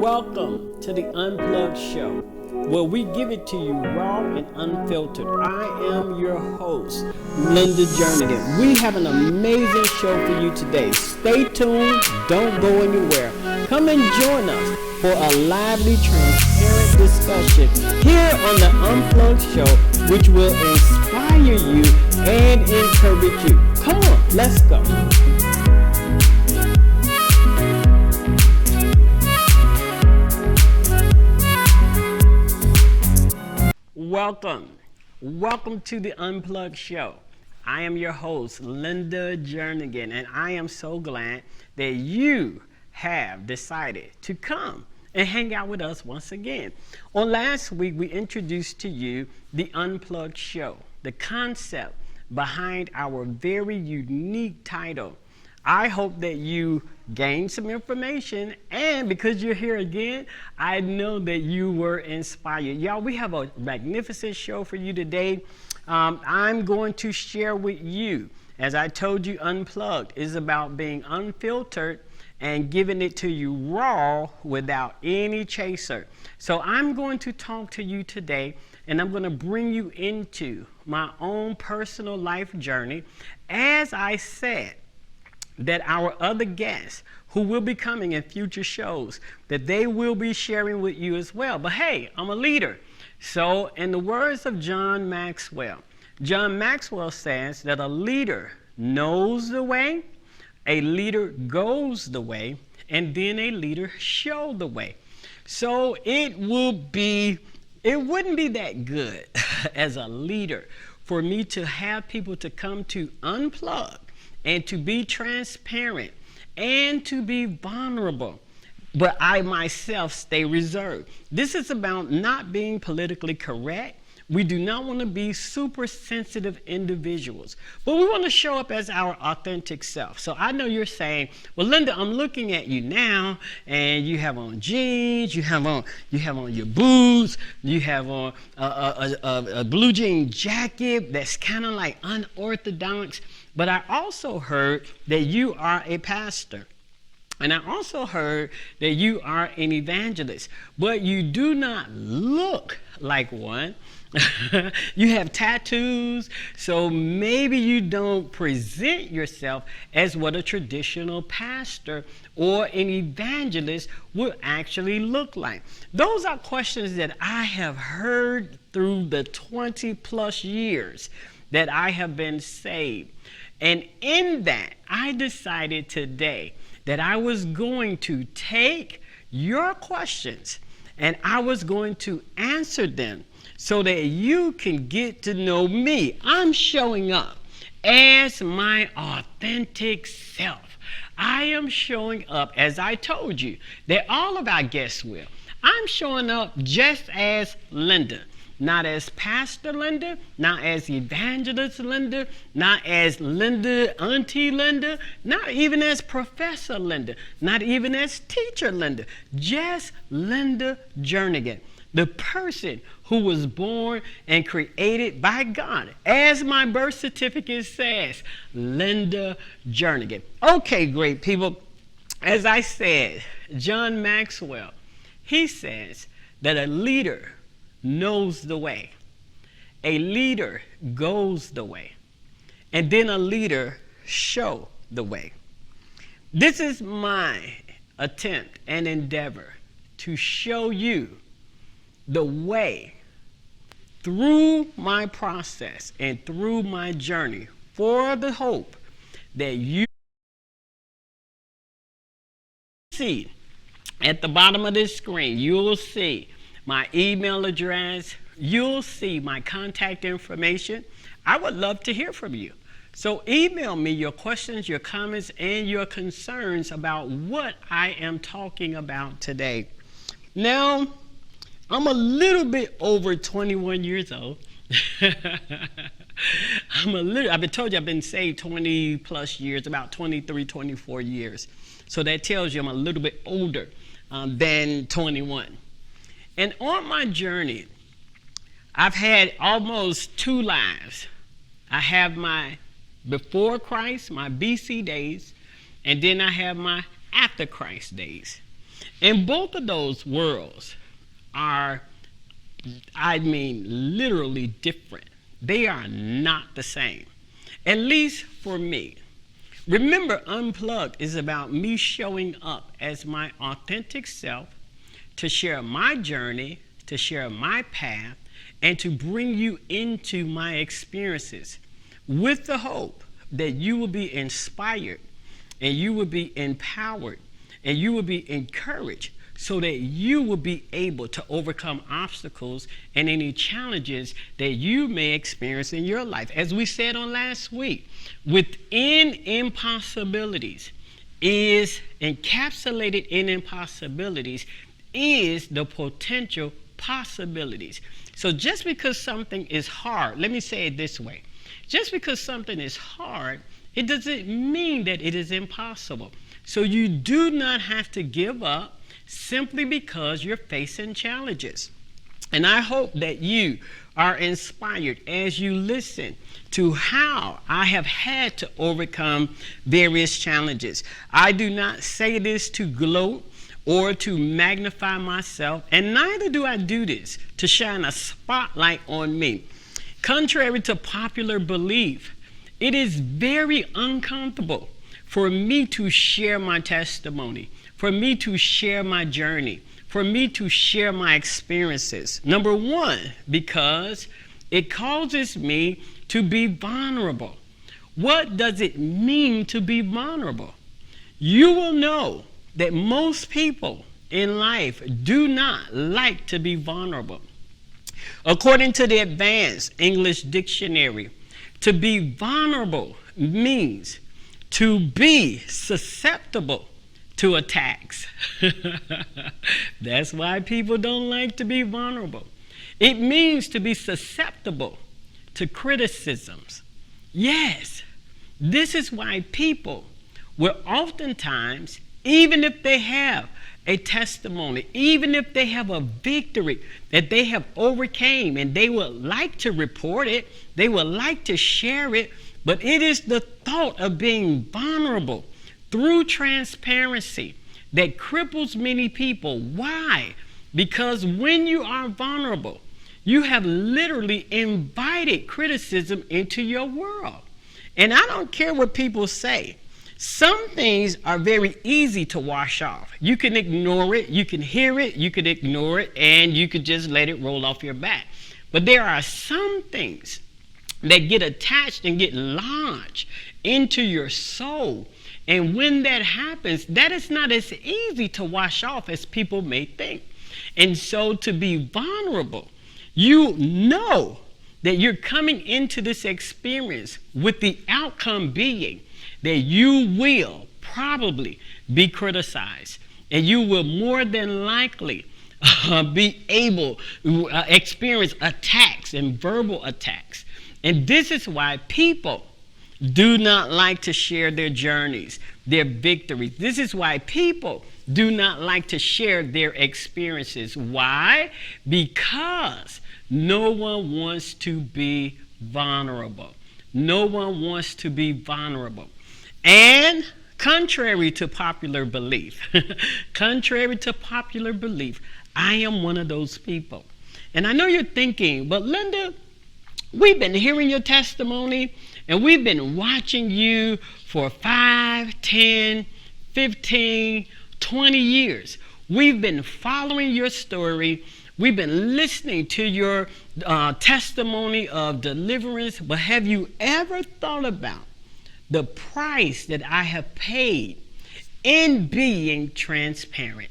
Welcome to the Unplugged Show, where we give it to you raw and unfiltered. I am your host, Jernigan. We have an amazing show for you today. Stay tuned, don't go anywhere. Come and join us for a lively, transparent discussion here on the Unplugged Show, which will inspire you and encourage you. Come on, let's go. Welcome to the Unplugged Show. I am your host, Jernigan, and I am so glad that you have decided to come and hang out with us once again. On last week, we introduced to you the Unplugged Show, the concept behind our very unique title. I hope that you gained some information, and because you're here again, I know that you were inspired. Y'all, we have a magnificent show for you today. I'm going to share with you, as I told you, Unplugged is about being unfiltered and giving it to you raw without any chaser. So I'm going to talk to you today, and I'm going to bring you into my own personal life journey. As I said, that our other guests who will be coming in future shows, that they will be sharing with you as well. But hey, I'm a leader. So in the words of John Maxwell says that a leader knows the way, a leader goes the way, and then a leader shows the way. So it wouldn't be that good as a leader for me to have people to come to unplug and to be transparent and to be vulnerable, but I myself stay reserved. This is about not being politically correct. We do not want to be super sensitive individuals, but we want to show up as our authentic self. So I know you're saying, well, Linda, I'm looking at you now, and you have on jeans, you have on your boots, you have on a blue jean jacket that's kind of like unorthodox. But I also heard that you are a pastor. And I also heard that you are an evangelist. But you do not look like one. You have tattoos, so maybe you don't present yourself as what a traditional pastor or an evangelist would actually look like. Those are questions that I have heard through the 20 plus years that I have been saved. And in that, I decided today that I was going to take your questions and I was going to answer them so that you can get to know me. I'm showing up as my authentic self. I am showing up, as I told you, that all of our guests will. I'm showing up just as Linda. Not as Pastor Linda, not as Evangelist Linda, not as Linda, Auntie Linda, not even as Professor Linda, not even as Teacher Linda, just Linda Jernigan, the person who was born and created by God. As my birth certificate says, Linda Jernigan. Okay, great people. As I said, John Maxwell, he says that a leader knows the way. A leader goes the way. And then a leader show the way. This is my attempt and endeavor to show you the way through my process and through my journey for the hope that you see at the bottom of this screen. You'll see my email address. You'll see my contact information. I would love to hear from you. So email me your questions, your comments, and your concerns about what I am talking about today. Now, I'm a little bit over 21 years old. I've been told you I've been saved 20 plus years, about 23, 24 years. So that tells you I'm a little bit older than 21. And on my journey, I've had almost two lives. I have my before Christ, my BC days, and then I have my after Christ days. And both of those worlds are, literally different. They are not the same, at least for me. Remember, Unplugged is about me showing up as my authentic self to share my journey, to share my path, and to bring you into my experiences with the hope that you will be inspired and you will be empowered and you will be encouraged so that you will be able to overcome obstacles and any challenges that you may experience in your life. As we said on last week, within impossibilities is encapsulated in impossibilities is the potential possibilities. So just because something is hard, let me say it this way. Just because something is hard, it doesn't mean that it is impossible. So you do not have to give up simply because you're facing challenges. And I hope that you are inspired as you listen to how I have had to overcome various challenges. I do not say this to gloat or to magnify myself, and neither do I do this to shine a spotlight on me. Contrary to popular belief, it is very uncomfortable for me to share my testimony, for me to share my journey, for me to share my experiences. Number one, because it causes me to be vulnerable. What does it mean to be vulnerable? You will know that most people in life do not like to be vulnerable. According to the Advanced English Dictionary, to be vulnerable means to be susceptible to attacks. That's why people don't like to be vulnerable. It means to be susceptible to criticisms. Yes, this is why people will oftentimes, even if they have a testimony, even if they have a victory that they have overcame and they would like to report it, they would like to share it, but it is the thought of being vulnerable through transparency that cripples many people. Why? Because when you are vulnerable, you have literally invited criticism into your world. And I don't care what people say. Some things are very easy to wash off. You can ignore it, you can hear it, you can ignore it, and you can just let it roll off your back. But there are some things that get attached and get lodged into your soul. And when that happens, that is not as easy to wash off as people may think. And so to be vulnerable, you know that you're coming into this experience with the outcome being that you will probably be criticized, and you will more than likely be able to experience attacks and verbal attacks. And this is why people do not like to share their journeys, their victories. This is why people do not like to share their experiences. Why? Because no one wants to be vulnerable. No one wants to be vulnerable. And contrary to popular belief, I am one of those people. And I know you're thinking, but Linda, we've been hearing your testimony and we've been watching you for 5, 10, 15, 20 years. We've been following your story. We've been listening to your testimony of deliverance. But have you ever thought about the price that I have paid in being transparent,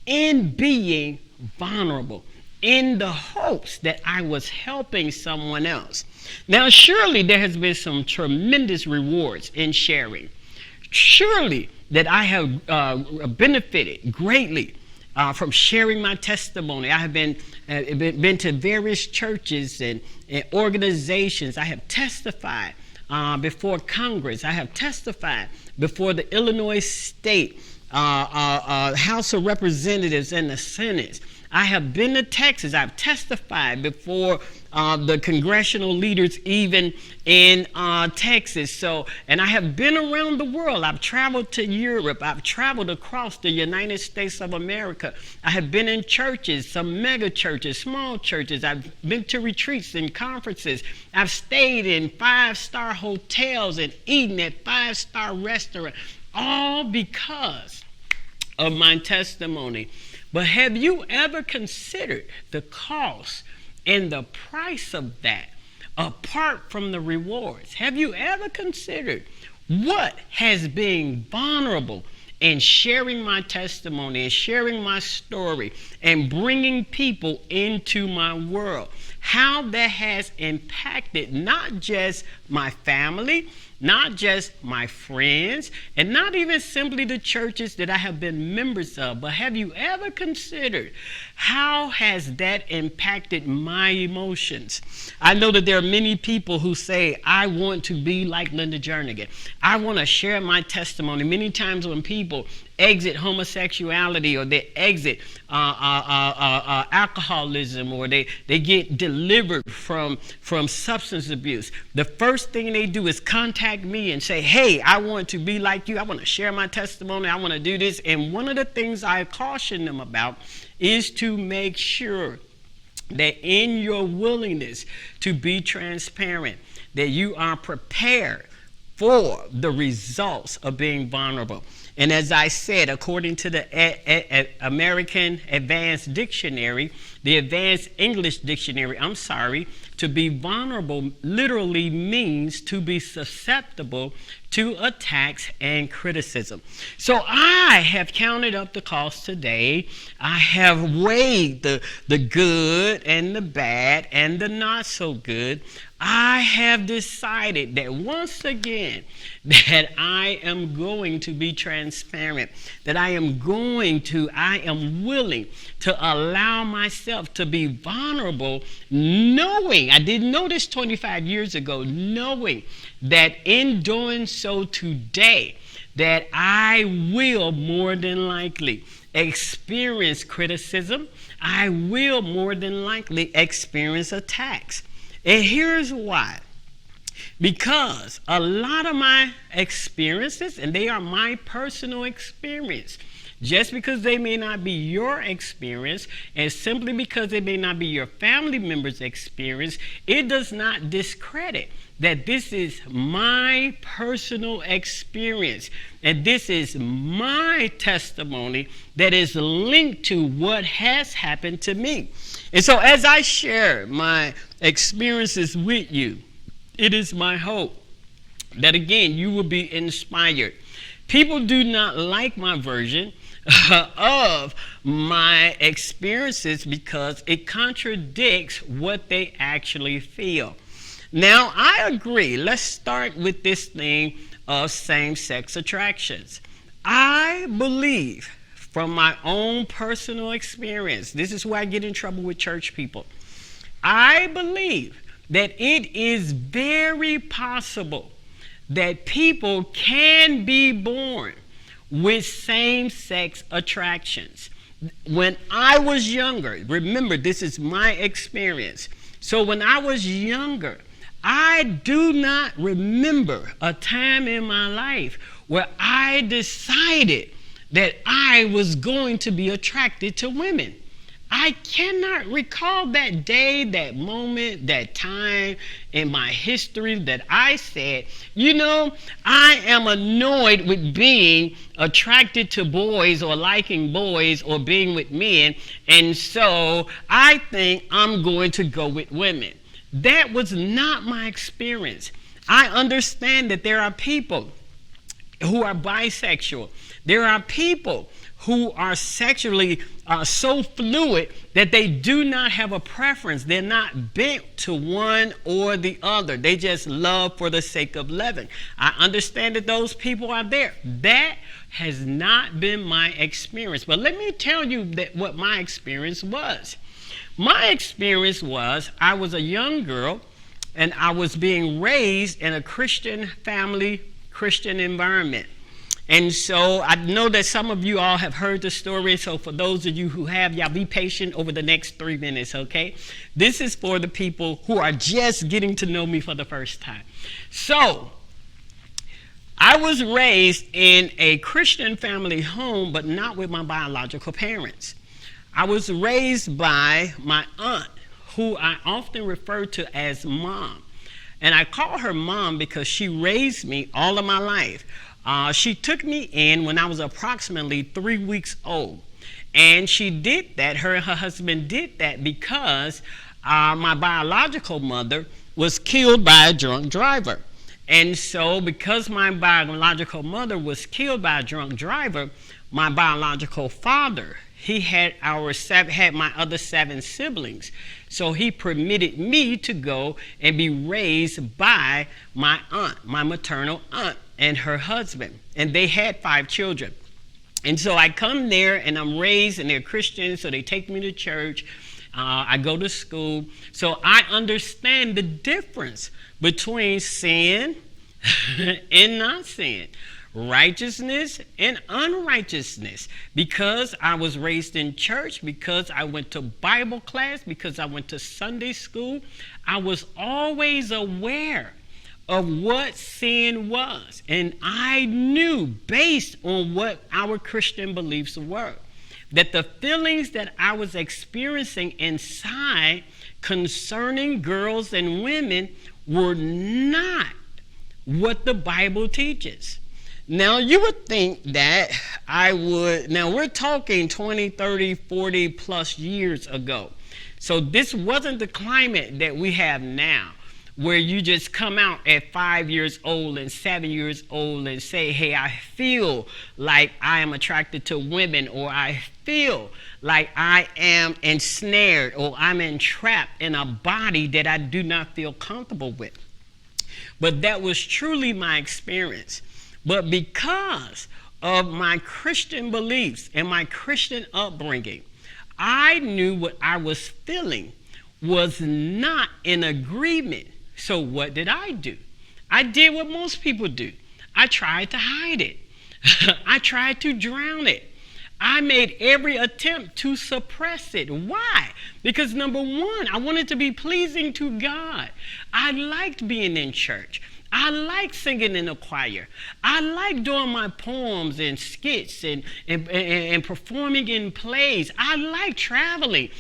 in being vulnerable, in the hopes that I was helping someone else? Now, surely there has been some tremendous rewards in sharing. Surely that I have benefited greatly from sharing my testimony. I have been to various churches and organizations. I have testified before Congress. I have testified before the Illinois State House of Representatives and the Senate. I have been to Texas. I've testified before the congressional leaders, even in Texas. So, and I have been around the world. I've traveled to Europe. I've traveled across the United States of America. I have been in churches, some mega churches, small churches. I've been to retreats and conferences. I've stayed in 5-star hotels and eaten at 5-star restaurants, all because of my testimony. But have you ever considered the cost and the price of that apart from the rewards? Have you ever considered what has been vulnerable and sharing my testimony and sharing my story and bringing people into my world? How that has impacted not just my family, not just my friends, and not even simply the churches that I have been members of, but have you ever considered how has that impacted my emotions? I know that there are many people who say, I want to be like Linda Jernigan. I want to share my testimony. Many times when people exit homosexuality or they exit alcoholism or they get delivered from substance abuse, the first thing they do is contact me and say, hey, I want to be like you. I want to share my testimony. I want to do this. And one of the things I caution them about is to make sure that in your willingness to be transparent, that you are prepared for the results of being vulnerable. And as I said, according to the American Advanced Dictionary, the Advanced English Dictionary, to be vulnerable literally means to be susceptible to attacks and criticism. So I have counted up the cost today. I have weighed the good and the bad and the not so good. I have decided that once again that I am going to be transparent, that I am willing to allow myself to be vulnerable, knowing, I didn't know this 25 years ago, knowing that in doing so today, that I will more than likely experience criticism. I will more than likely experience attacks. And here's why. Because a lot of my experiences, and they are my personal experience, just because they may not be your experience, and simply because they may not be your family member's experience, it does not discredit that this is my personal experience. And this is my testimony that is linked to what has happened to me. And so as I share my experiences with you, it is my hope that, again, you will be inspired. People do not like my version of my experiences because it contradicts what they actually feel. Now, I agree. Let's start with this thing of same-sex attractions. I believe from my own personal experience, this is where I get in trouble with church people. I believe that it is very possible that people can be born with same-sex attractions. When I was younger, remember, this is my experience. So when I was younger, I do not remember a time in my life where I decided that I was going to be attracted to women. I cannot recall that day, that moment, that time in my history that I said, you know, I am annoyed with being attracted to boys or liking boys or being with men, and so I think I'm going to go with women. That was not my experience. I understand that there are people who are bisexual. There are people who are sexually so fluid that they do not have a preference. They're not bent to one or the other. They just love for the sake of loving. I understand that those people are there. That has not been my experience. But let me tell you that what my experience was. My experience was I was a young girl and I was being raised in a Christian family, Christian environment. And so I know that some of you all have heard the story. So for those of you who have, y'all be patient over the next 3 minutes, okay? This is for the people who are just getting to know me for the first time. So I was raised in a Christian family home, but not with my biological parents. I was raised by my aunt, who I often refer to as Mom. And I call her Mom because she raised me all of my life. She took me in when I was approximately 3 weeks old. And she did that, her and her husband did that because my biological mother was killed by a drunk driver. And so because my biological mother was killed by a drunk driver, my biological father, he had my other 7 siblings. So he permitted me to go and be raised by my aunt, my maternal aunt, and her husband. And they had 5 children. And so I come there and I'm raised, and they're Christians, so they take me to church. I go to school. So I understand the difference between sin and not sin, righteousness and unrighteousness, because I was raised in church, because I went to Bible class, because I went to Sunday school. I was always aware of what sin was, and I knew, based on what our Christian beliefs were, that the feelings that I was experiencing inside concerning girls and women were not what the Bible teaches. Now, you would think that now we're talking 20, 30, 40 plus years ago. So this wasn't the climate that we have now, where you just come out at 5 years old and 7 years old and say, hey, I feel like I am attracted to women, or I feel like I am ensnared, or I'm entrapped in a body that I do not feel comfortable with. But that was truly my experience. But because of my Christian beliefs and my Christian upbringing, I knew what I was feeling was not in agreement. So what did I do? I did what most people do. I tried to hide it. I tried to drown it. I made every attempt to suppress it. Why? Because number one, I wanted to be pleasing to God. I liked being in church. I like singing in the choir. I like doing my poems and skits and performing in plays. I like traveling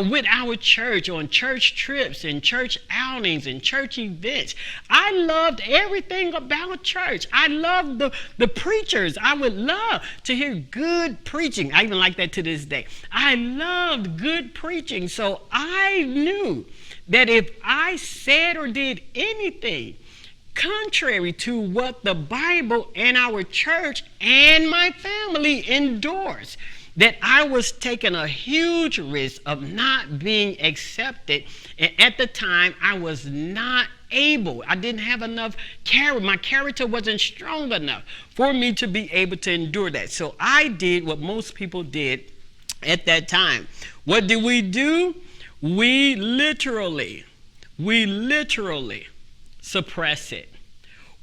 with our church on church trips and church outings and church events. I loved everything about church. I loved the preachers. I would love to hear good preaching. I even like that to this day. I loved good preaching. So I knew that if I said or did anything contrary to what the Bible and our church and my family endorse, that I was taking a huge risk of not being accepted. And at the time, I was not able. I didn't have enough character. My character wasn't strong enough for me to be able to endure that. So I did what most people did at that time. What did we do? We literally suppress it.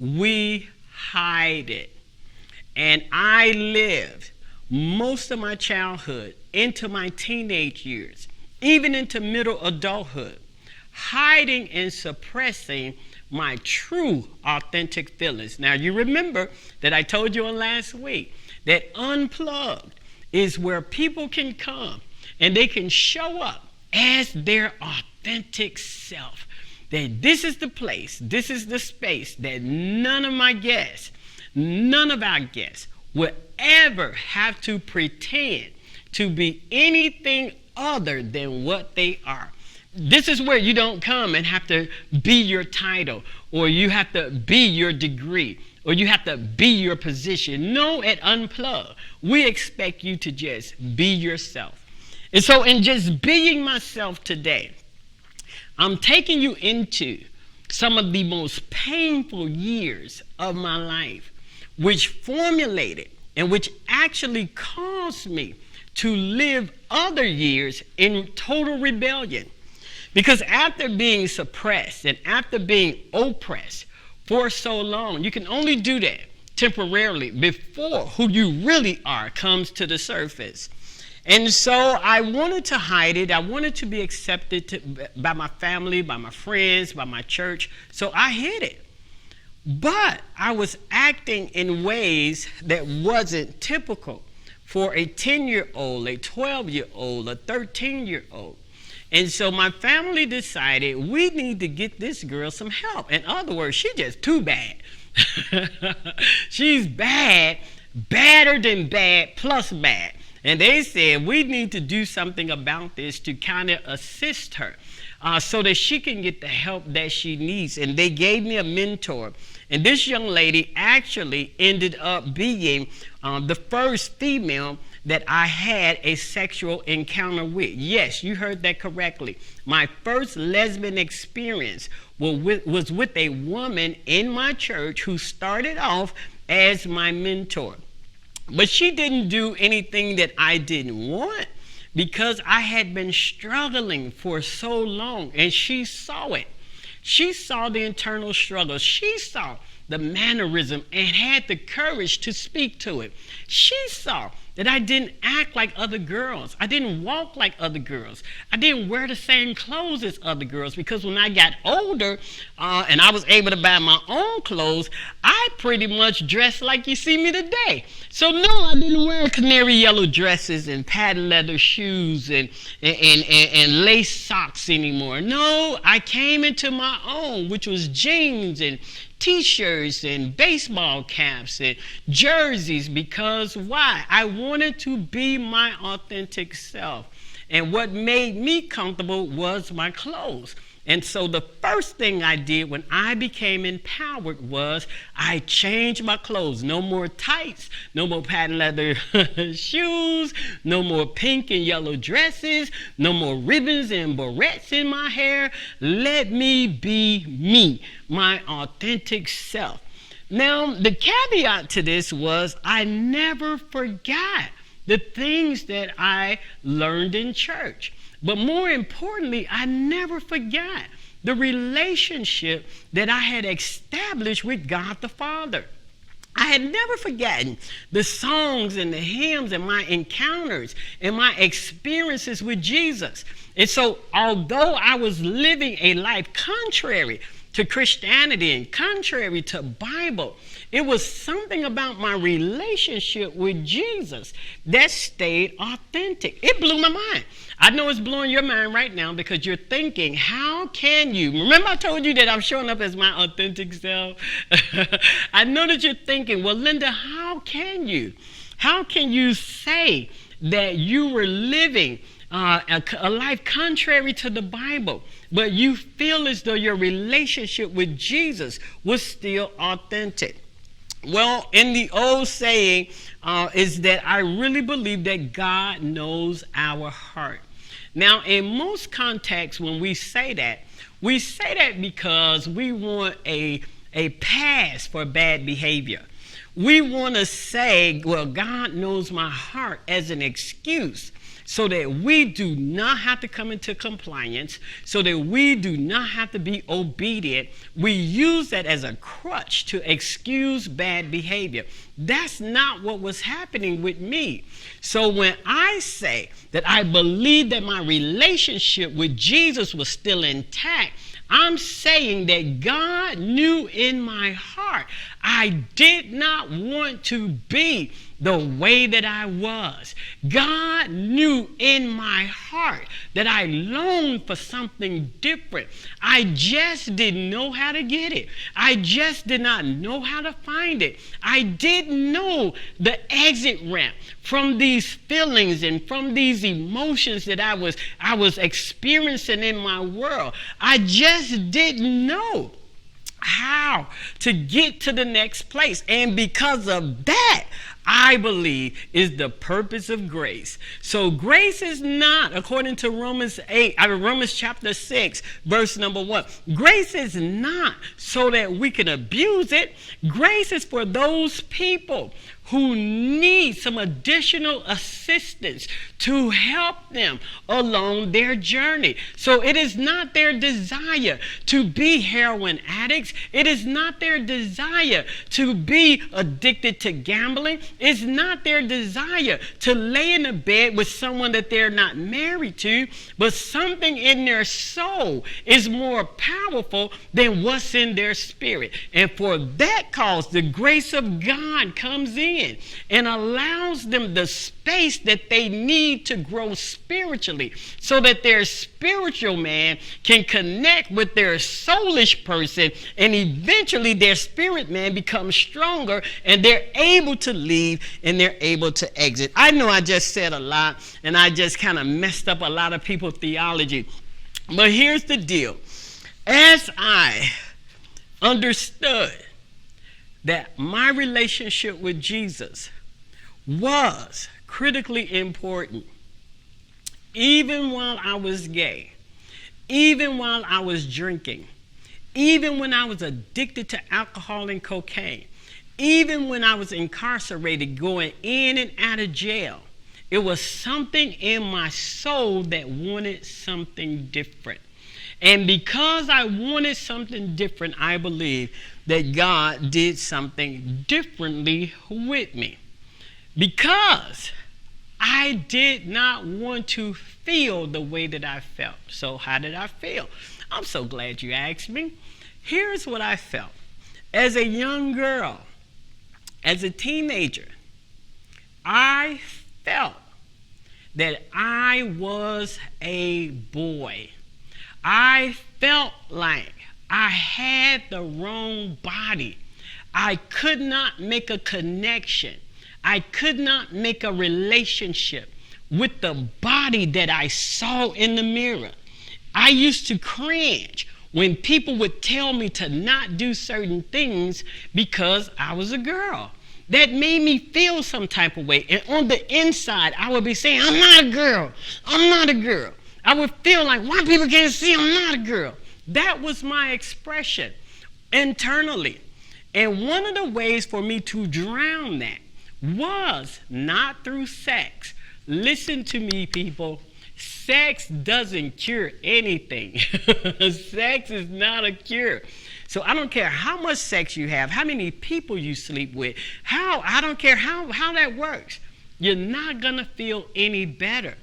We hide it. And I lived most of my childhood into my teenage years, even into middle adulthood, hiding and suppressing my true, authentic feelings. Now, you remember that I told you on last week that Unplugged is where people can come and they can show up as their authentic self. That this is the place, this is the space that none of our guests would ever have to pretend to be anything other than what they are. This is where you don't come and have to be your title, or you have to be your degree, or you have to be your position. No, at Unplugged, we expect you to just be yourself. And so in just being myself today, I'm taking you into some of the most painful years of my life, which formulated and which actually caused me to live other years in total rebellion. Because after being suppressed and after being oppressed for so long, you can only do that temporarily before who you really are comes to the surface. And so I wanted to hide it. I wanted to be accepted by my family, by my friends, by my church. So I hid it. But I was acting in ways that wasn't typical for a 10-year-old, a 12-year-old, a 13-year-old. And so my family decided we need to get this girl some help. In other words, she's just too bad. She's bad, badder than bad, plus bad. And they said we need to do something about this to kind of assist her so that she can get the help that she needs. And they gave me a mentor. And this young lady actually ended up being the first female that I had a sexual encounter with. Yes, you heard that correctly. My first lesbian experience was with a woman in my church who started off as my mentor. But she didn't do anything that I didn't want because I had been struggling for so long, and she saw it. She saw the internal struggle. She saw the mannerism and had the courage to speak to it. She saw that I didn't act like other girls. I didn't walk like other girls. I didn't wear the same clothes as other girls, because when I got older and I was able to buy my own clothes, I pretty much dressed like you see me today. So no, I didn't wear canary yellow dresses and patent leather shoes and lace socks anymore. No, I came into my own, which was jeans and T-shirts and baseball caps and jerseys. Because why? I wanted to be my authentic self. And what made me comfortable was my clothes. And so the first thing I did when I became empowered was I changed my clothes. No more tights, no more patent leather shoes, no more pink and yellow dresses, no more ribbons and barrettes in my hair. Let me be me, my authentic self. Now, the caveat to this was I never forgot the things that I learned in church. But more importantly, I never forgot the relationship that I had established with God the Father. I had never forgotten the songs and the hymns and my encounters and my experiences with Jesus. And so, although I was living a life contrary to Christianity and contrary to Bible, it was something about my relationship with Jesus that stayed authentic. It blew my mind. I know it's blowing your mind right now, because you're thinking, how can you? Remember I told you that I'm showing up as my authentic self? I know that you're thinking, well, Linda, how can you? How can you say that you were living a life contrary to the Bible, but you feel as though your relationship with Jesus was still authentic? Well, in the old saying is that I really believe that God knows our heart. Now, in most contexts, when we say that because we want a pass for bad behavior. We want to say, well, God knows my heart, as an excuse, so that we do not have to come into compliance, so that we do not have to be obedient. We use that as a crutch to excuse bad behavior. That's not what was happening with me. So when I say that I believe that my relationship with Jesus was still intact, I'm saying that God knew in my heart I did not want to be the way that I was. God knew in my heart that I longed for something different. I just didn't know how to get it. I just did not know how to find it. I didn't know the exit ramp from these feelings and from these emotions that I was experiencing in my world. I just didn't know how to get to the next place. And because of that, I believe, is the purpose of grace. So grace is not, according to Romans chapter 6, verse number 1. Grace is not so that we can abuse it. Grace is for those people who need some additional assistance to help them along their journey. So it is not their desire to be heroin addicts. It is not their desire to be addicted to gambling. It's not their desire to lay in a bed with someone that they're not married to, but something in their soul is more powerful than what's in their spirit. And for that cause, the grace of God comes in and allows them the space that they need to grow spiritually, so that their spiritual man can connect with their soulish person, and eventually their spirit man becomes stronger and they're able to leave and they're able to exit. I know I just said a lot and I just kind of messed up a lot of people's theology, but here's the deal. As I understood that my relationship with Jesus was critically important, even while I was gay, even while I was drinking, even when I was addicted to alcohol and cocaine, even when I was incarcerated, going in and out of jail, it was something in my soul that wanted something different. And because I wanted something different, I believe that God did something differently with me. Because I did not want to feel the way that I felt. So how did I feel? I'm so glad you asked me. Here's what I felt. As a young girl, as a teenager, I felt that I was a boy. I felt like I had the wrong body. I could not make a connection. I could not make a relationship with the body that I saw in the mirror. I used to cringe when people would tell me to not do certain things because I was a girl. That made me feel some type of way. And on the inside, I would be saying, I'm not a girl. I'm not a girl. I would feel like, why people can't see I'm not a girl? That was my expression internally. And one of the ways for me to drown that was not through sex. Listen to me, people. Sex doesn't cure anything. Sex is not a cure. So I don't care how much sex you have, how many people you sleep with, I don't care how that works. You're not going to feel any better.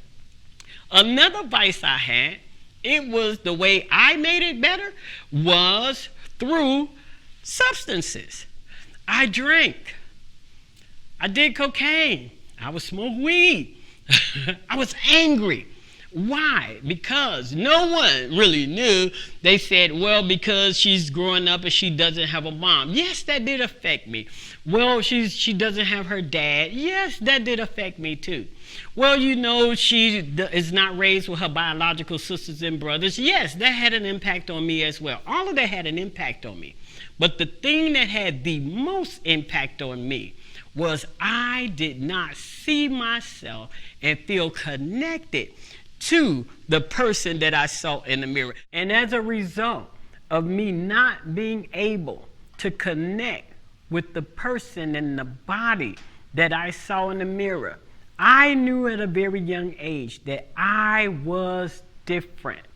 Another vice I had, it was the way I made it better, was through substances. I drank. I did cocaine. I would smoke weed. I was angry. Why? Because no one really knew. They said, well, because she's growing up and she doesn't have a mom. Yes, that did affect me. Well, she doesn't have her dad. Yes, that did affect me too. Well, you know, she is not raised with her biological sisters and brothers. Yes, that had an impact on me as well. All of that had an impact on me. But the thing that had the most impact on me was I did not see myself and feel connected to the person that I saw in the mirror. And as a result of me not being able to connect with the person and the body that I saw in the mirror, I knew at a very young age that I was different.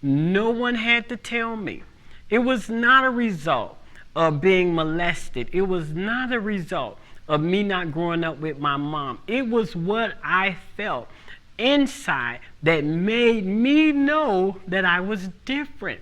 No one had to tell me. It was not a result of being molested. It was not a result of me not growing up with my mom. It was what I felt inside that made me know that I was different,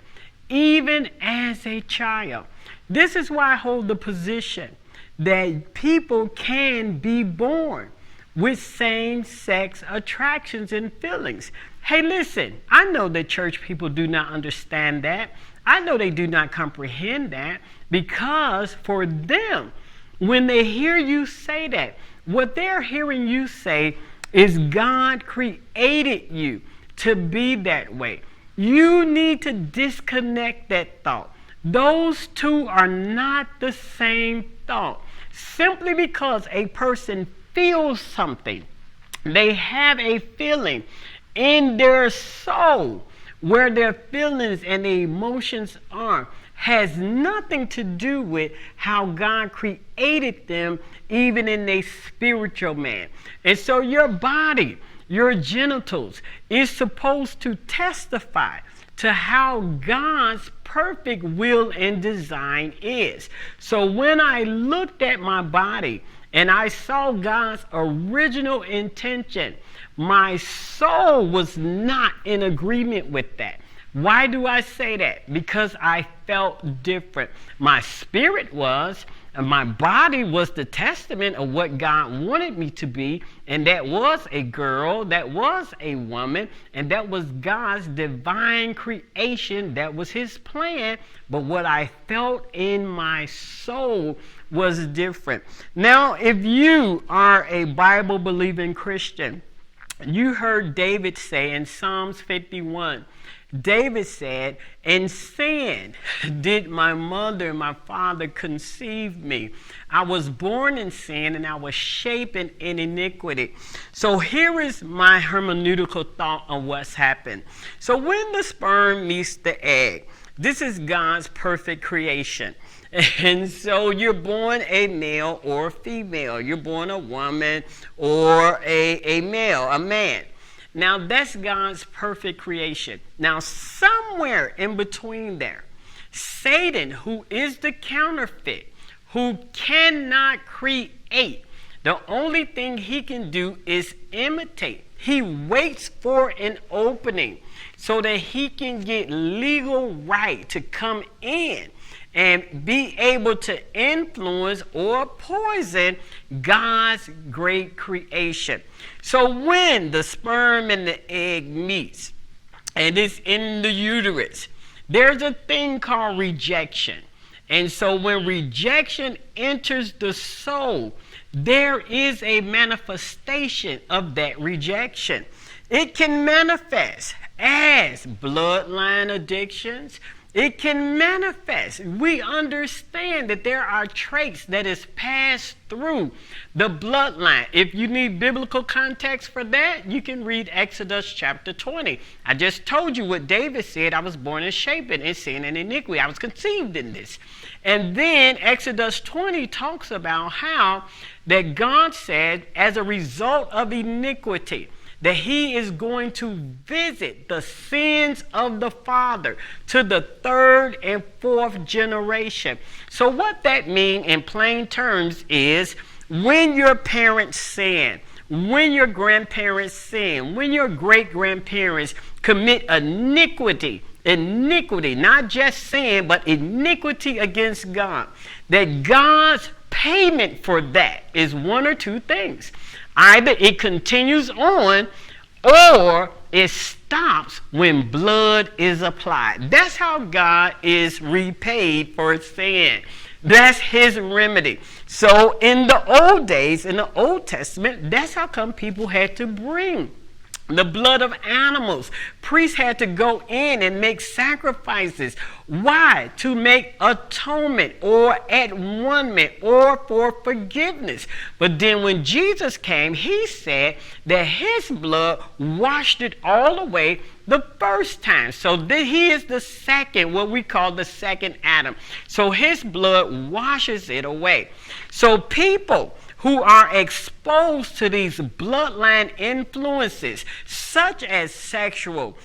even as a child. This is why I hold the position that people can be born with same-sex attractions and feelings. Hey, listen, I know that church people do not understand that. I know they do not comprehend that, because for them, when they hear you say that, what they're hearing you say is God created you to be that way. You need to disconnect that thought. Those two are not the same thought. Simply because a person feels something, they have a feeling in their soul where their feelings and their emotions are, has nothing to do with how God created them, even in their spiritual man. And so your body, your genitals, is supposed to testify to how God's perfect will and design is. So when I looked at my body and I saw God's original intention, my soul was not in agreement with that. Why do I say that? Because I felt different. My spirit was, and my body was the testament of what God wanted me to be, and that was a girl, that was a woman, and that was God's divine creation, that was his plan. But what I felt in my soul was different. Now, if you are a Bible-believing Christian, you heard David say in Psalms 51, David said, "In sin did my mother and my father conceive me. I was born in sin and I was shapen in iniquity." So here is my hermeneutical thought on what's happened. So when the sperm meets the egg, this is God's perfect creation. And so you're born a male or a female. You're born a woman or a male, a man. Now, that's God's perfect creation. Now, somewhere in between there, Satan, who is the counterfeit, who cannot create, the only thing he can do is imitate. He waits for an opening so that he can get legal right to come in and be able to influence or poison God's great creation. So when the sperm and the egg meets and it's in the uterus, there's a thing called rejection. And so when rejection enters the soul, there is a manifestation of that rejection. It can manifest as bloodline addictions. It can manifest. We understand that there are traits that is passed through the bloodline. If you need biblical context for that, you can read Exodus chapter 20. I just told you what David said. I was born and shapen in sin and iniquity. I was conceived in this. And then Exodus 20 talks about how that God said, as a result of iniquity, that he is going to visit the sins of the father to the third and fourth generation. So what that means in plain terms is when your parents sin, when your grandparents sin, when your great-grandparents commit iniquity, not just sin, but iniquity against God, that God's payment for that is one or two things. Either it continues on or it stops when blood is applied. That's how God is repaid for sin. That's his remedy. So in the old days, in the Old Testament, that's how come people had to bring the blood of animals. Priests had to go in and make sacrifices. Why? To make atonement or at-one-ment or for forgiveness. But then when Jesus came, he said that his blood washed it all away the first time. So he is the second, what we call the second Adam. So his blood washes it away. So people who are exposed to these bloodline influences, such as sexual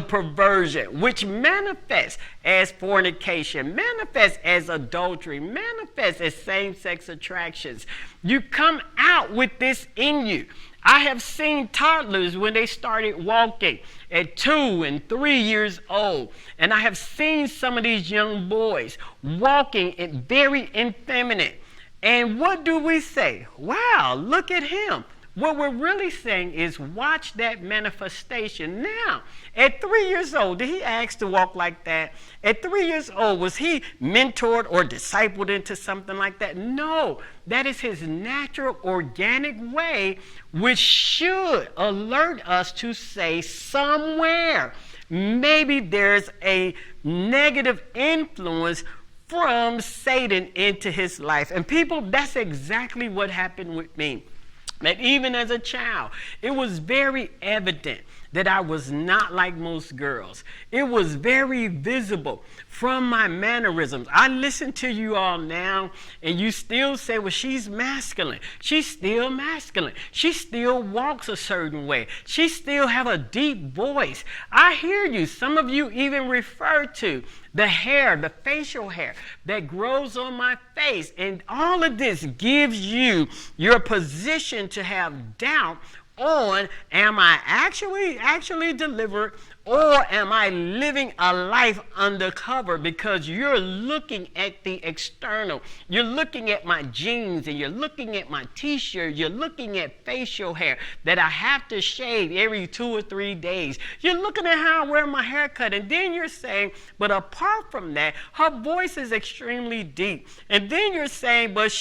perversion, which manifests as fornication, manifests as adultery, manifests as same-sex attractions. You come out with this in you. I have seen toddlers when they started walking at 2 and 3 years old. And I have seen some of these young boys walking and very effeminate. And what do we say? Wow, look at him. What we're really saying is watch that manifestation. Now, at 3 years old, did he ask to walk like that? At 3 years old, was he mentored or discipled into something like that? No, that is his natural, organic way, which should alert us to say somewhere, maybe there's a negative influence from Satan into his life. And people, that's exactly what happened with me. That even as a child, it was very evident that I was not like most girls. It was very visible from my mannerisms. I listen to you all now, and you still say, well, she's masculine. She's still masculine. She still walks a certain way. She still have a deep voice. I hear you. Some of you even refer to the hair, the facial hair that grows on my face. And all of this gives you your position to have doubt on, am I actually delivered, or am I living a life undercover? Because you're looking at the external. You're looking at my jeans, and you're looking at my t-shirt. You're looking at facial hair that I have to shave every 2 or 3 days. You're looking at how I wear my haircut, and then you're saying, but apart from that, her voice is extremely deep. And then you're saying, but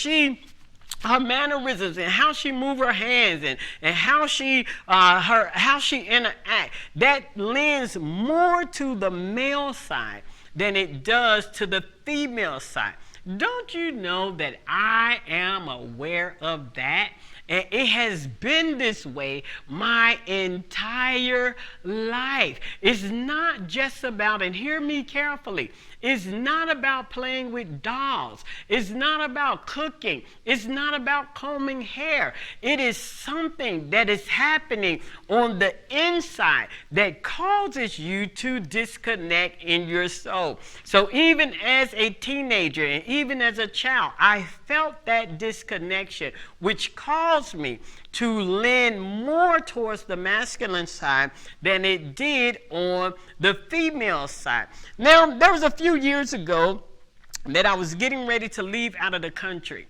her mannerisms and how she move her hands and how she interact, that lends more to the male side than it does to the female side. Don't you know that I am aware of that? And it has been this way my entire life. It's not just about, and hear me carefully, it's not about playing with dolls. It's not about cooking. It's not about combing hair. It is something that is happening on the inside that causes you to disconnect in your soul. So even as a teenager and even as a child, I felt that disconnection, which caused me to lean more towards the masculine side than it did on the female side. Now, there was a few years ago that I was getting ready to leave out of the country.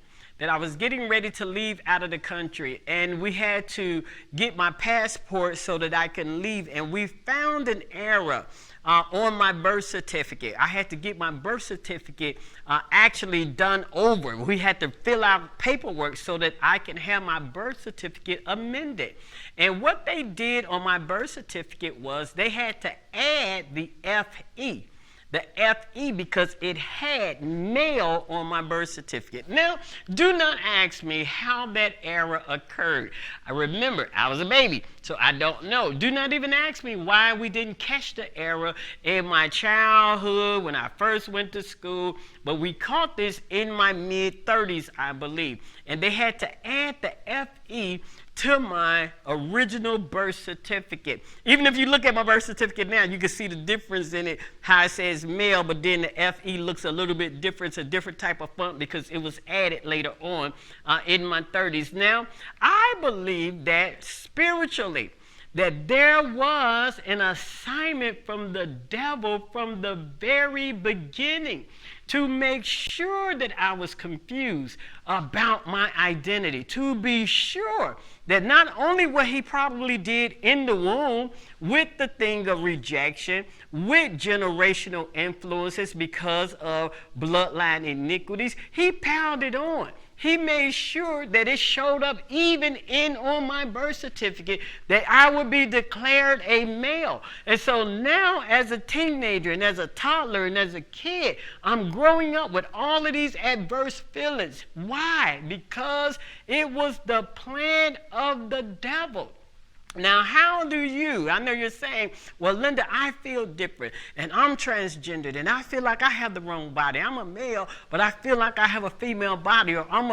And we had to get my passport so that I can leave. And we found an error on my birth certificate. I had to get my birth certificate actually done over. We had to fill out paperwork so that I can have my birth certificate amended. And what they did on my birth certificate was they had to add the FE. The FE, because it had male on my birth certificate. Now, do not ask me how that error occurred. I remember I was a baby, so I don't know. Do not even ask me why we didn't catch the error in my childhood when I first went to school, but we caught this in my mid-30s, I believe. And they had to add the FE to my original birth certificate. Even if you look at my birth certificate now, you can see the difference in it, how it says male, but then the FE looks a little bit different. It's a different type of font because it was added later on in my 30s. Now, I believe that spiritually, that there was an assignment from the devil from the very beginning to make sure that I was confused about my identity, to be sure that not only what he probably did in the womb with the thing of rejection, with generational influences because of bloodline iniquities, he piled it on. He made sure that it showed up even on my birth certificate that I would be declared a male. And so now as a teenager and as a toddler and as a kid, I'm growing up with all of these adverse feelings. Why? Because it was the plan of the devil. Now, how do you? I know you're saying, well, Linda, I feel different, and I'm transgendered, and I feel like I have the wrong body. I'm a male, but I feel like I have a female body, or I'm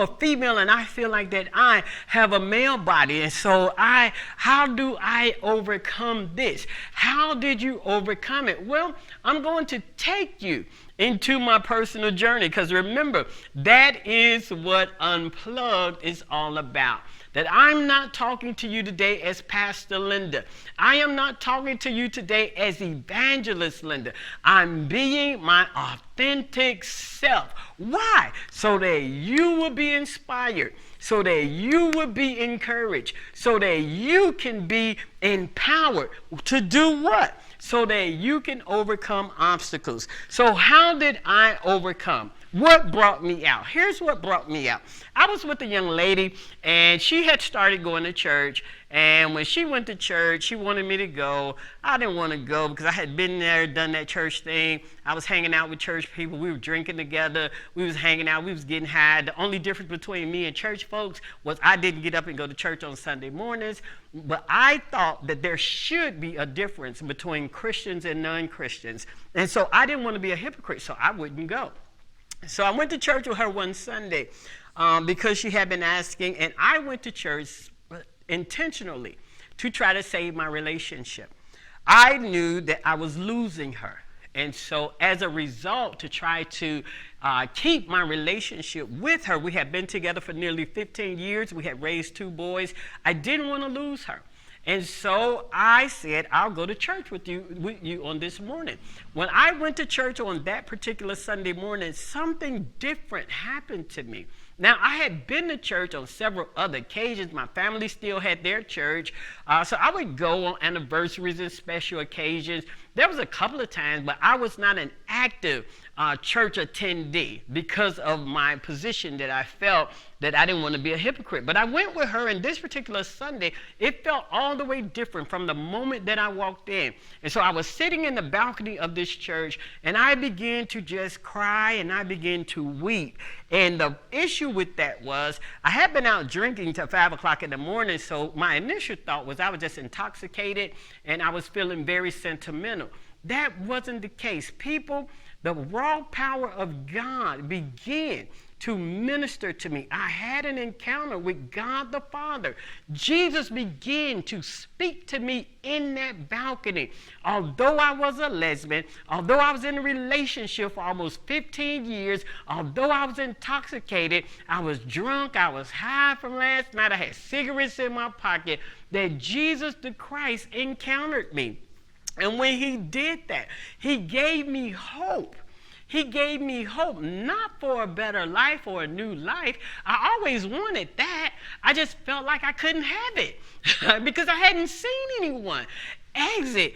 a female, and I feel like that I have a male body. And so how do I overcome this? How did you overcome it? Well, I'm going to take you into my personal journey, because remember, that is what Unplugged is all about. That I'm not talking to you today as Pastor Linda. I am not talking to you today as Evangelist Linda. I'm being my authentic self. Why? So that you will be inspired, so that you will be encouraged, so that you can be empowered to do what? So that you can overcome obstacles. So how did I overcome? What brought me out? Here's what brought me out. I was with a young lady, and she had started going to church, And when she went to church, she wanted me to go. I didn't want to go because I had been there, done that church thing. I was hanging out with church people. We were drinking together. We was hanging out. We was getting high. The only difference between me and church folks was I didn't get up and go to church on Sunday mornings. But I thought that there should be a difference between Christians and non-Christians. And so I didn't want to be a hypocrite, so I wouldn't go. So I went to church with her one Sunday because she had been asking, and I went to church intentionally to try to save my relationship. I knew that I was losing her. And so as a result, to try to keep my relationship with her, we had been together for nearly 15 years. We had raised 2 boys. I didn't want to lose her. And so I said, I'll go to church with you on this morning. When I went to church on that particular Sunday morning, something different happened to me. Now, I had been to church on several other occasions. My family still had their church. So I would go on anniversaries and special occasions. There was a couple of times, but I was not an active church attendee because of my position that I felt that I didn't want to be a hypocrite. But I went with her, and this particular Sunday, it felt all the way different from the moment that I walked in. And so I was sitting in the balcony of this church, and I began to just cry, and I began to weep. And the issue with that was I had been out drinking till 5 o'clock in the morning, so my initial thought was I was just intoxicated, and I was feeling very sentimental. That wasn't the case. People, the raw power of God began to minister to me. I had an encounter with God the Father. Jesus began to speak to me in that balcony. Although I was a lesbian, although I was in a relationship for almost 15 years, although I was intoxicated, I was drunk, I was high from last night, I had cigarettes in my pocket, that Jesus the Christ encountered me. And when he did that, he gave me hope. He gave me hope, not for a better life or a new life. I always wanted that. I just felt like I couldn't have it because I hadn't seen anyone exit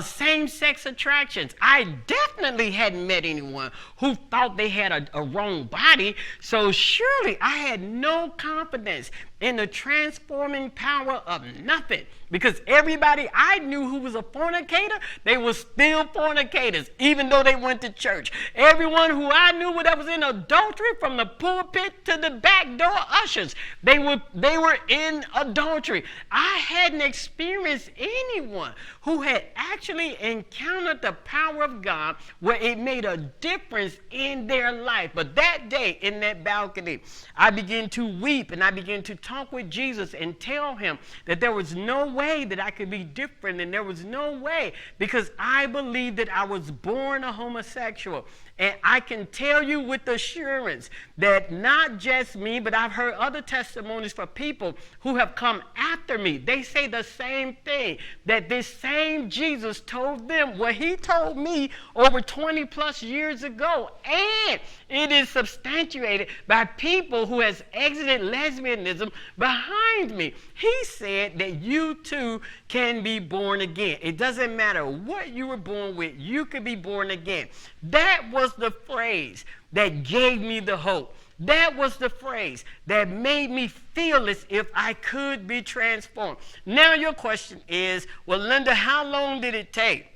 same-sex attractions. I definitely hadn't met anyone who thought they had a wrong body, so surely I had no confidence in the transforming power of nothing, because everybody I knew who was a fornicator, they were still fornicators, even though they went to church. Everyone who I knew that was in adultery, from the pulpit to the back door ushers, they were in adultery. I hadn't experienced anyone who had actually encountered the power of God where it made a difference in their life. But that day in that balcony, I began to weep, and I began to talk with Jesus and tell him that there was no way that I could be different, and there was no way, because I believed that I was born a homosexual. And I can tell you with assurance that not just me, but I've heard other testimonies from people who have come after me. They say the same thing, that this same Jesus told them what he told me over 20 plus years ago. And it is substantiated by people who has exited lesbianism behind me. He said that you too can be born again. It doesn't matter what you were born with, you could be born again. That was the phrase that gave me the hope. That was the phrase that made me feel as if I could be transformed. Now your question is, well, Linda, how long did it take?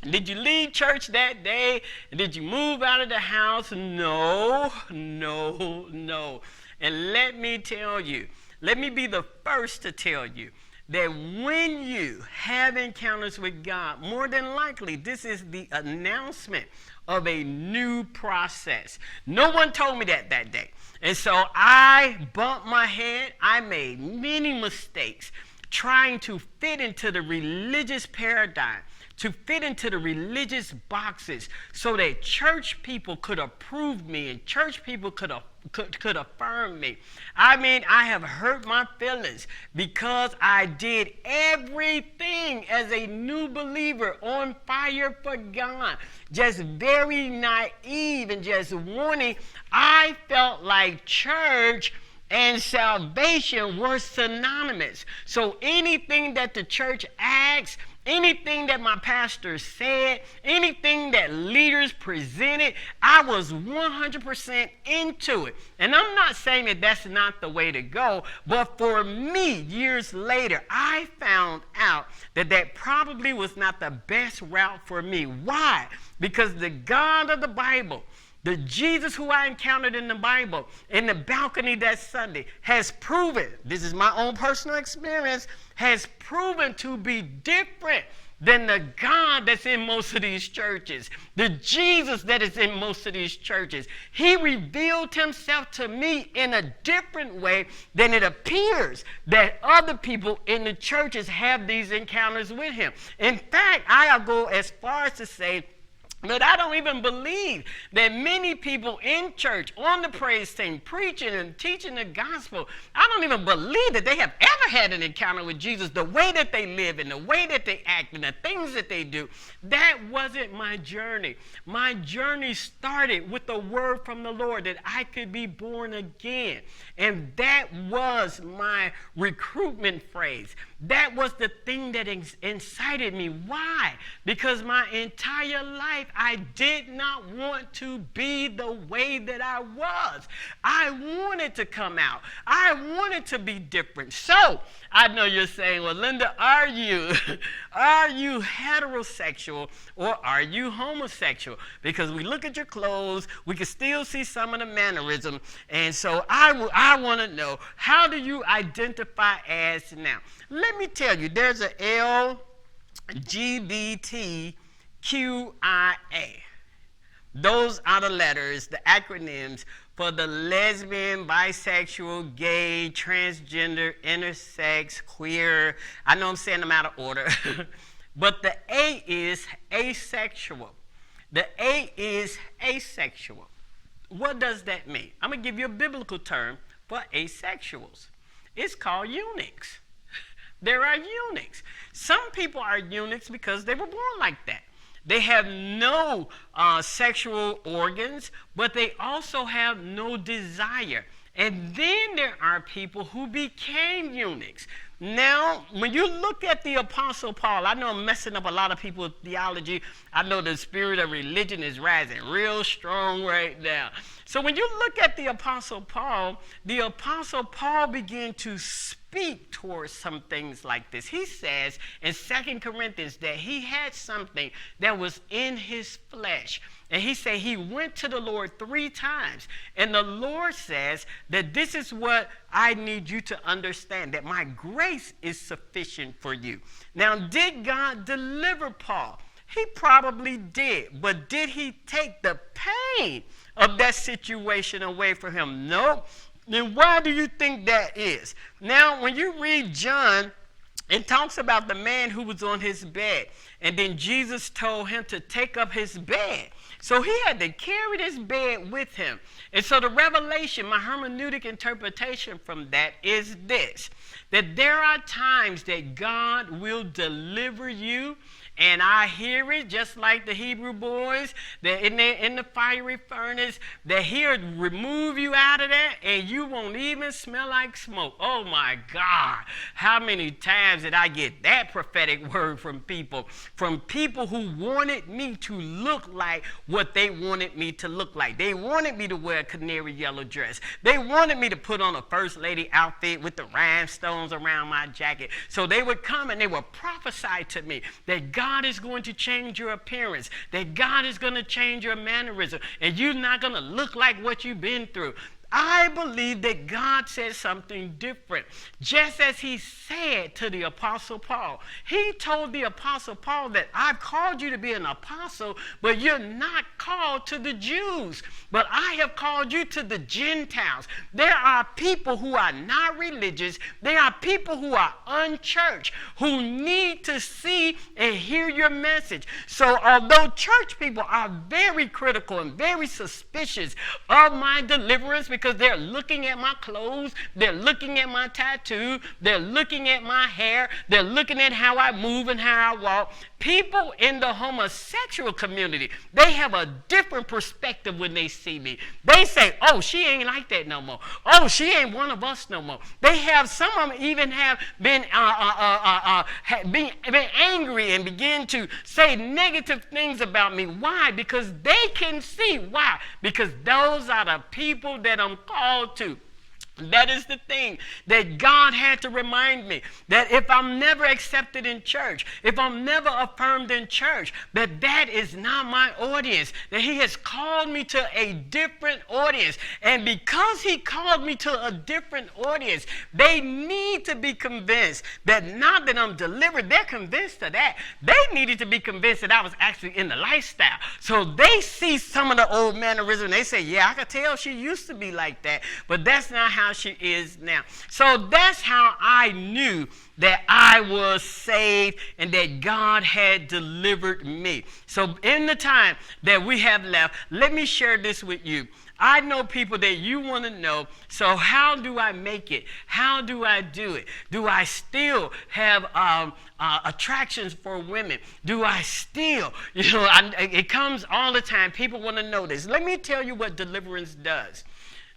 Did you leave church that day? Did you move out of the house? No. And let me tell you, let me be the first to tell you that when you have encounters with God, more than likely, this is the announcement of a new process. No one told me that day. And so I bumped my head. I made many mistakes trying to fit into the religious paradigm, to fit into the religious boxes so that church people could approve me and church people could affirm me. I mean, I have hurt my feelings because I did everything as a new believer, on fire for God, just very naive and just wanting. I felt like church and salvation were synonymous. So anything that the church asked, anything that my pastor said, anything that leaders presented, I was 100% into it. And I'm not saying that that's not the way to go, but for me, years later, I found out that that probably was not the best route for me. Why? Because the God of the Bible, the Jesus who I encountered in the Bible, in the balcony that Sunday, has proven, this is my own personal experience, has proven to be different than the God that's in most of these churches, the Jesus that is in most of these churches. He revealed himself to me in a different way than it appears that other people in the churches have these encounters with him. In fact, I'll go as far as to say, but I don't even believe that many people in church, on the praise team, preaching and teaching the gospel, I don't even believe that they have ever had an encounter with Jesus. The way that they live and the way that they act and the things that they do, that wasn't my journey. My journey started with the word from the Lord that I could be born again. And that was my recruitment phrase. That was the thing that incited me. Why? Because my entire life, I did not want to be the way that I was. I wanted to come out. I wanted to be different. So I know you're saying, well, Linda, are you heterosexual or are you homosexual? Because we look at your clothes, we can still see some of the mannerisms. And so I want to know, how do you identify as now? Let me tell you, there's a LGBTQIA. Those are the letters, the acronyms for the lesbian, bisexual, gay, transgender, intersex, queer. I know I'm saying them out of order. But the A is asexual. The A is asexual. What does that mean? I'm going to give you a biblical term for asexuals. It's called eunuchs. There are eunuchs. Some people are eunuchs because they were born like that. They have no sexual organs, but they also have no desire. And then there are people who became eunuchs. Now, when you look at the Apostle Paul, I know I'm messing up a lot of people's theology. I know the spirit of religion is rising real strong right now. So when you look at the Apostle Paul began to speak towards some things like this. He says in 2 Corinthians that he had something that was in his flesh. And he said he went to the Lord 3 times. And the Lord says that this is what I need you to understand, that my grace is sufficient for you. Now, did God deliver Paul? He probably did. But did he take the pain of that situation away from him? No. Then why do you think that is? Now, when you read John, it talks about the man who was on his bed. And then Jesus told him to take up his bed. So he had to carry this bed with him. And so the revelation, my hermeneutic interpretation from that is this, that there are times that God will deliver you. And I hear it just like the Hebrew boys, that in the fiery furnace, that he'll remove you out of there and you won't even smell like smoke. Oh my God. How many times did I get that prophetic word from people who wanted me to look like what they wanted me to look like. They wanted me to wear a canary yellow dress. They wanted me to put on a first lady outfit with the rhinestones around my jacket. So they would come and they would prophesy to me that God is going to change your appearance, that God is going to change your mannerism, and you're not going to look like what you've been through. I believe that God said something different. Just as he said to the Apostle Paul. He told the Apostle Paul that I've called you to be an apostle, but you're not called to the Jews, but I have called you to the Gentiles. There are people who are not religious. There are people who are unchurched, who need to see and hear your message. So although church people are very critical and very suspicious of my deliverance, because they're looking at my clothes, they're looking at my tattoo, they're looking at my hair, they're looking at how I move and how I walk. People in the homosexual community, they have a different perspective when they see me. They say, oh, she ain't like that no more. Oh, she ain't one of us no more. They have, some of them even have been angry and begin to say negative things about me. Why? Because they can see. Why? Because those are the people that I'm called to. That is the thing that God had to remind me, that if I'm never accepted in church, if I'm never affirmed in church, that is not my audience, that he has called me to a different audience. And because he called me to a different audience, they need to be convinced that not that I'm delivered, they're convinced of that. They needed to be convinced that I was actually in the lifestyle. So they see some of the old mannerisms and they say, yeah, I could tell she used to be like that, but that's not how she is now. So that's how I knew that I was saved and that God had delivered me. So in the time that we have left, let me share this with you. I know people that you want to know, so how do I make it? How do I do it? Do I still have attractions for women? Do I still, it comes all the time. People want to know this. Let me tell you what deliverance does.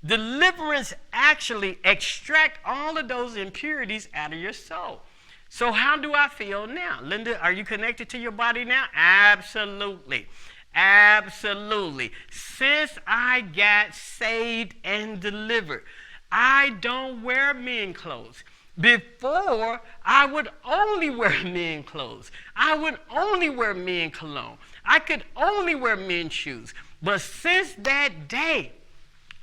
Deliverance actually extract all of those impurities out of your soul. So how do I feel now? Linda, are you connected to your body now? Absolutely. Absolutely. Since I got saved and delivered, I don't wear men clothes. Before, I would only wear men clothes. I would only wear men cologne. I could only wear men's shoes. But since that day,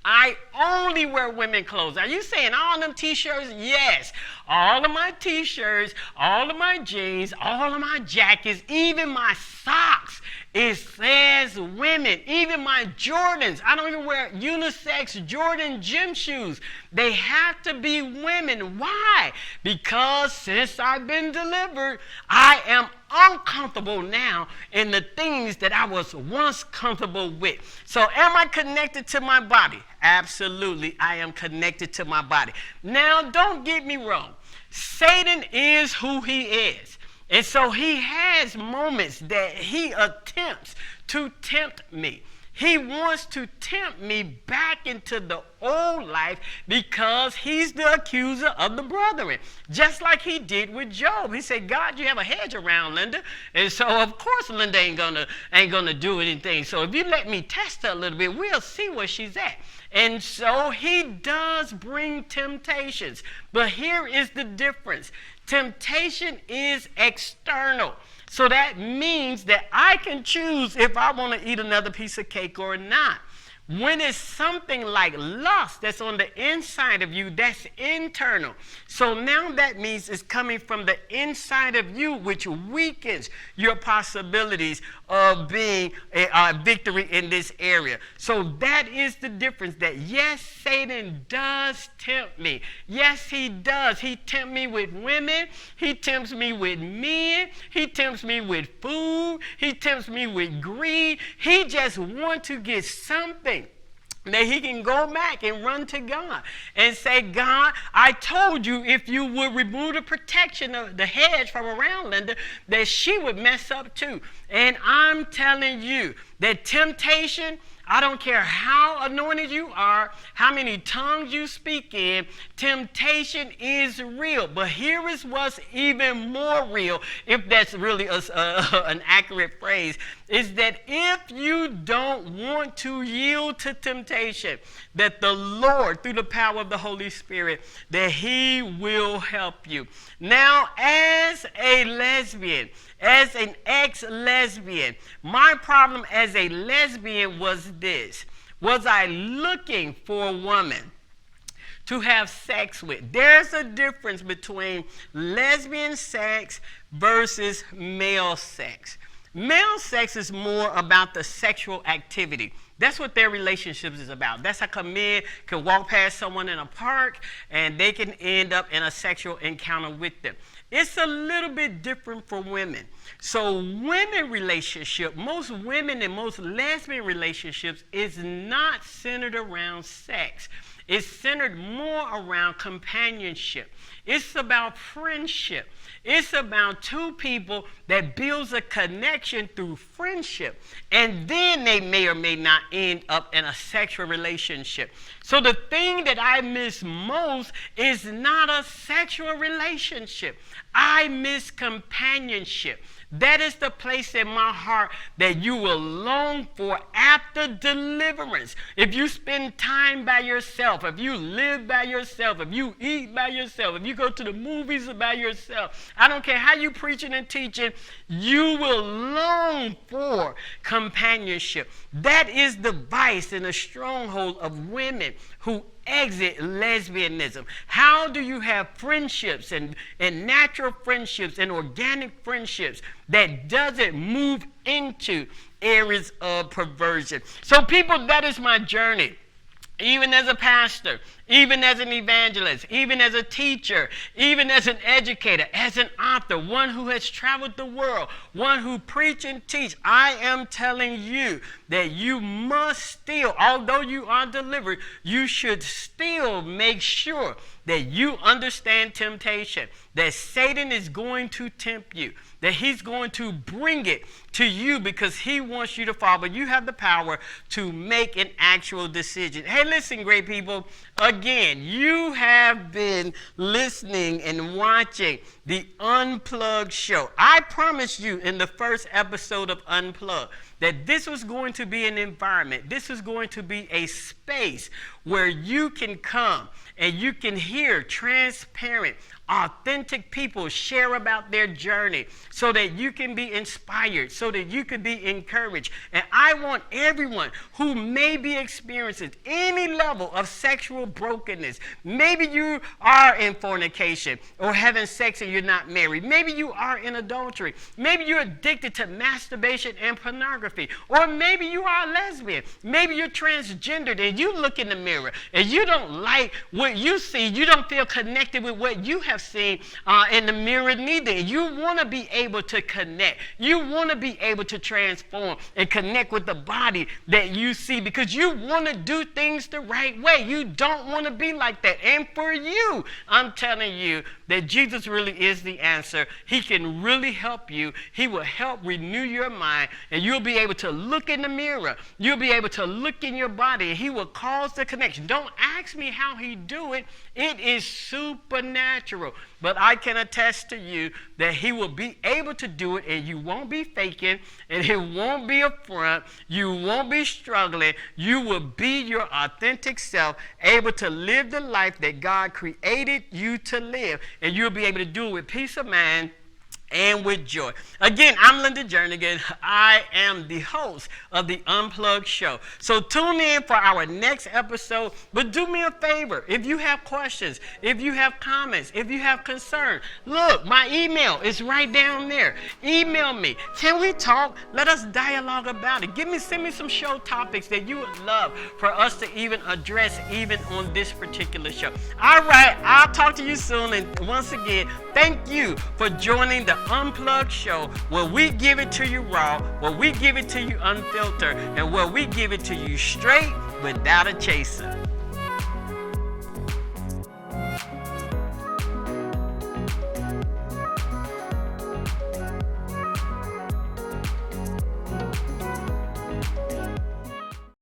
I only wear women clothes. Are you saying all them t-shirts? Yes. All of my t-shirts, all of my jeans, all of my jackets, even my socks, it says women. Even my Jordans. I don't even wear unisex Jordan gym shoes. They have to be women. Why? Because since I've been delivered, I am uncomfortable now in the things that I was once comfortable with. So am I connected to my body? Absolutely, I am connected to my body. Now, don't get me wrong. Satan is who he is. And so he has moments that he attempts to tempt me. He wants to tempt me back into the old life because he's the accuser of the brethren. Just like he did with Job. He said, God, you have a hedge around Linda. And so, of course, Linda ain't gonna do anything. So if you let me test her a little bit, we'll see where she's at. And so he does bring temptations. But here is the difference. Temptation is external. So that means that I can choose if I want to eat another piece of cake or not. When it's something like lust that's on the inside of you, that's internal. So now that means it's coming from the inside of you, which weakens your possibilities of being a victory in this area. So that is the difference, that yes, Satan does tempt me. Yes, he does. He tempts me with women. He tempts me with men. He tempts me with food. He tempts me with greed. He just wants to get something that he can go back and run to God and say, God, I told you if you would remove the protection of the hedge from around Linda, that she would mess up too. And I'm telling you that temptation, I don't care how anointed you are, how many tongues you speak in, temptation is real. But here is what's even more real, if that's really an accurate phrase, is that if you don't want to yield to temptation, that the Lord, through the power of the Holy Spirit, that he will help you. Now, as a lesbian, as an ex-lesbian, my problem as a lesbian was this. Was I looking for a woman to have sex with? There's a difference between lesbian sex versus male sex. Male sex is more about the sexual activity. That's what their relationships is about. That's how come men can walk past someone in a park and they can end up in a sexual encounter with them. It's a little bit different for women. So women relationship, most women and most lesbian relationships is not centered around sex. It's centered more around companionship. It's about friendship. It's about two people that builds a connection through friendship. And then they may or may not end up in a sexual relationship. So the thing that I miss most is not a sexual relationship. I miss companionship. That is the place in my heart that you will long for after deliverance. If you spend time by yourself, if you live by yourself, if you eat by yourself, if you go to the movies by yourself, I don't care how you preaching and teaching, you will long for companionship. That is the vice and the stronghold of women who exit lesbianism. How do you have friendships and natural friendships and organic friendships that doesn't move into areas of perversion? So people, that is my journey. Even as a pastor, even as an evangelist, even as a teacher, even as an educator, as an author, one who has traveled the world, one who preach and teach, I am telling you that you must still, although you are delivered, you should still make sure that you understand temptation, that Satan is going to tempt you, that he's going to bring it to you because he wants you to fall, but you have the power to make an actual decision. Hey, listen, great people. Again, you have been listening and watching the Unplugged show. I promised you in the first episode of Unplugged that this was going to be an environment. This was going to be a space where you can come and you can hear transparent, authentic people share about their journey so that you can be inspired, so that you can be encouraged. And I want everyone who may be experiencing any level of sexual brokenness, maybe you are in fornication or having sex and you're not married, maybe you are in adultery, maybe you're addicted to masturbation and pornography, or maybe you are a lesbian, maybe you're transgendered and you look in the mirror and you don't like what you see, you don't feel connected with what you have seen in the mirror neither. You want to be able to connect. You want to be able to transform and connect with the body that you see because you want to do things the right way. You don't want to be like that. And for you, I'm telling you that Jesus really is the answer. He can really help you. He will help renew your mind and you'll be able to look in the mirror. You'll be able to look in your body and he will cause the connection. Don't ask me how he do it. It is supernatural. But I can attest to you that he will be able to do it and you won't be faking and it won't be a front. You won't be struggling. You will be your authentic self, able to live the life that God created you to live. And you'll be able to do it with peace of mind and with joy. Again, I'm Linda Jernigan. I am the host of the Unplugged show. So tune in for our next episode. But do me a favor. If you have questions, if you have comments, if you have concern, look, my email is right down there. Email me. Can we talk? Let us dialogue about it. Send me some show topics that you would love for us to even address even on this particular show. All right, I'll talk to you soon. And once again, thank you for joining the Unplugged show, where we give it to you raw, where we give it to you unfiltered, and where we give it to you straight without a chaser.